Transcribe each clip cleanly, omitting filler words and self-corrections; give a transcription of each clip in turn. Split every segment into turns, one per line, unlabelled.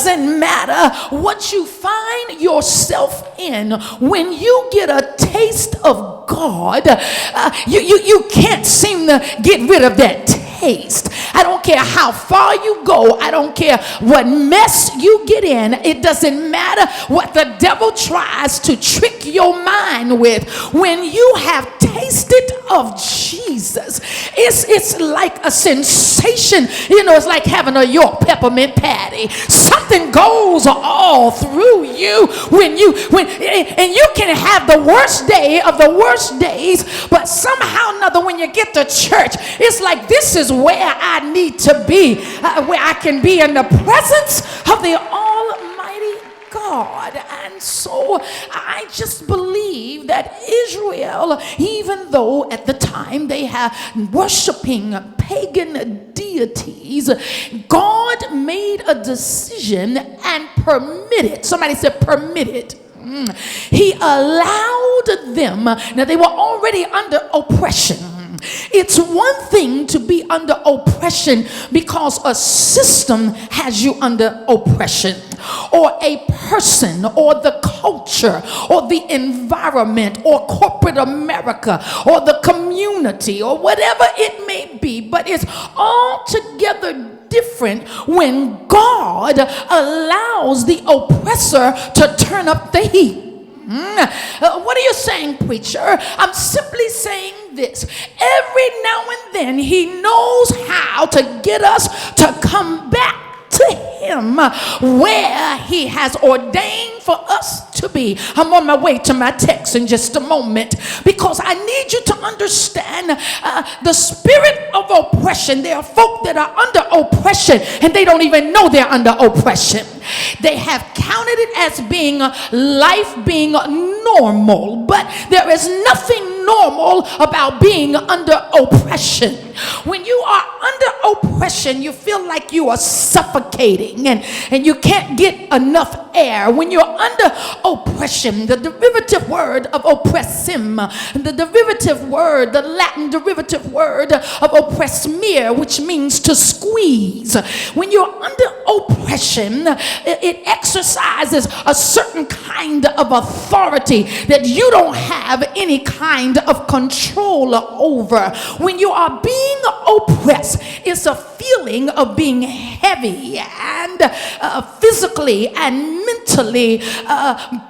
doesn't matter what you find yourself in. When you get a taste of God, you can't seem to get rid of that taste. I don't care how far you go. I don't care what mess you get in. It doesn't matter what the devil tries to trick your mind with. When you have tasted of Jesus, it's like a sensation. You know, it's like having a York peppermint patty. Something goes all through you when you can have the worst day of the worst days, but somehow or another when you get to church, it's like this is where I need to be, where I can be in the presence of the Almighty God. And so I just believe that Israel, even though at the time they have worshiping pagan deities, God made a decision and permitted. Somebody said permitted. He allowed them. Now they were already under oppression. It's one thing to be under oppression because a system has you under oppression, or a person, or the culture, or the environment, or corporate America, or the community, or whatever it may be. But it's altogether different when God allows the oppressor to turn up the heat. What are you saying, preacher? I'm simply saying this. Every now and then he knows how to get us to come back to him where he has ordained for us to be. I'm on my way to my text in just a moment, because I need you to understand the spirit of oppression. There are folk that are under oppression and they don't even know they're under oppression. They have counted it as being life being normal, but there is nothing normal about being under oppression. When you are under oppression, you feel like you are suffocating and you can't get enough air. When you're under oppression, the derivative word of oppressim, the derivative word, the Latin derivative word of oppressmere, which means to squeeze. When you're under oppression, it exercises a certain kind of authority that you don't have any kind of control over. When you are being oppressed, it's a feeling of being heavy and physically and mentally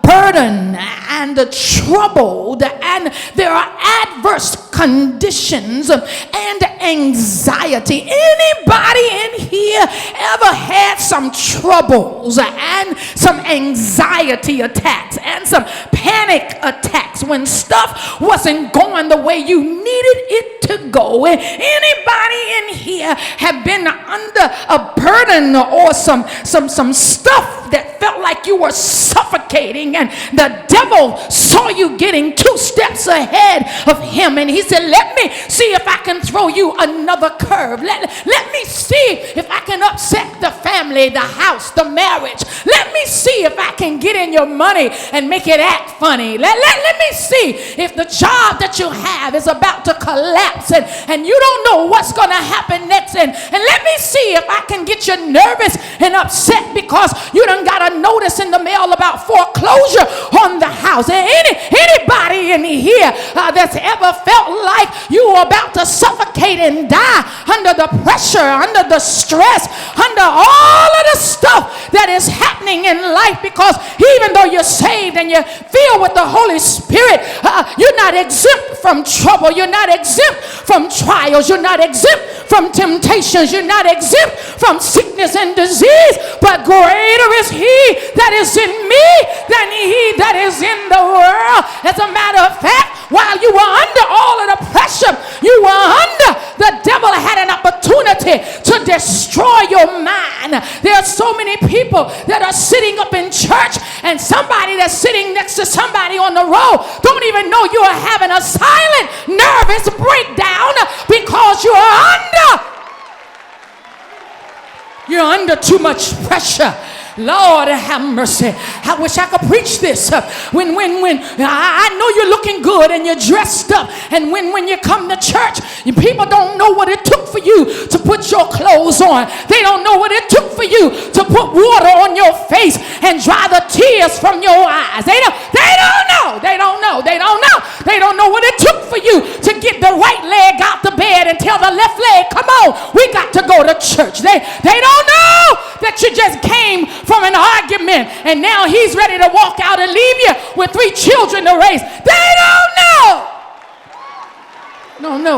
burdened and troubled, and there are adverse conditions and anxiety. Anybody in here ever had some troubles and some anxiety attacks and some panic attacks when stuff wasn't going the way you needed it to go? Anybody in here have been under a burden or some stuff that felt like you were suffocating, and the devil saw you getting 2 steps ahead of him, and he said, let me see if I can throw you another curve. Let me see if I can upset the family, the house, the marriage. Let me see if I can get in your money and make it act funny. Let me see if the job that you have is about to collapse and you don't know what's going to happen next, and let me see if I can get you nervous and upset because you done got a notice in the mail about foreclosure on the house. And anybody in here that's ever felt like you were about to suffocate and die under the pressure, under the stress, under all of the stuff that is happening in life, because even though you're saved and you're filled with the Holy Spirit, you're not exempt from trouble. You're not exempt from trials. You're not exempt from temptations. You're not exempt from sickness and disease, but greater is he that is in me than he that is in the world. As a matter of fact, while you were under all of the pressure, you were under, the devil had an opportunity to destroy your mind. There are so many people that are sitting up in church, and somebody that's sitting next to somebody on the road don't even know you are having a silent nervous breakdown because you're under too much pressure. Lord have mercy. I wish I could preach this. When I know you're looking good and you're dressed up, and when you come to church, people don't know what it took for you to put your clothes on. They don't know what it took for you to put water on your face and dry the tears from your eyes. They don't know. They don't know. They don't know. They don't know what it took for you to get the right leg out the bed and tell the left leg, come on, we got to go to church. They don't know that you just came from an argument and now he's ready to walk out and leave you with 3 children to raise. They don't know. No.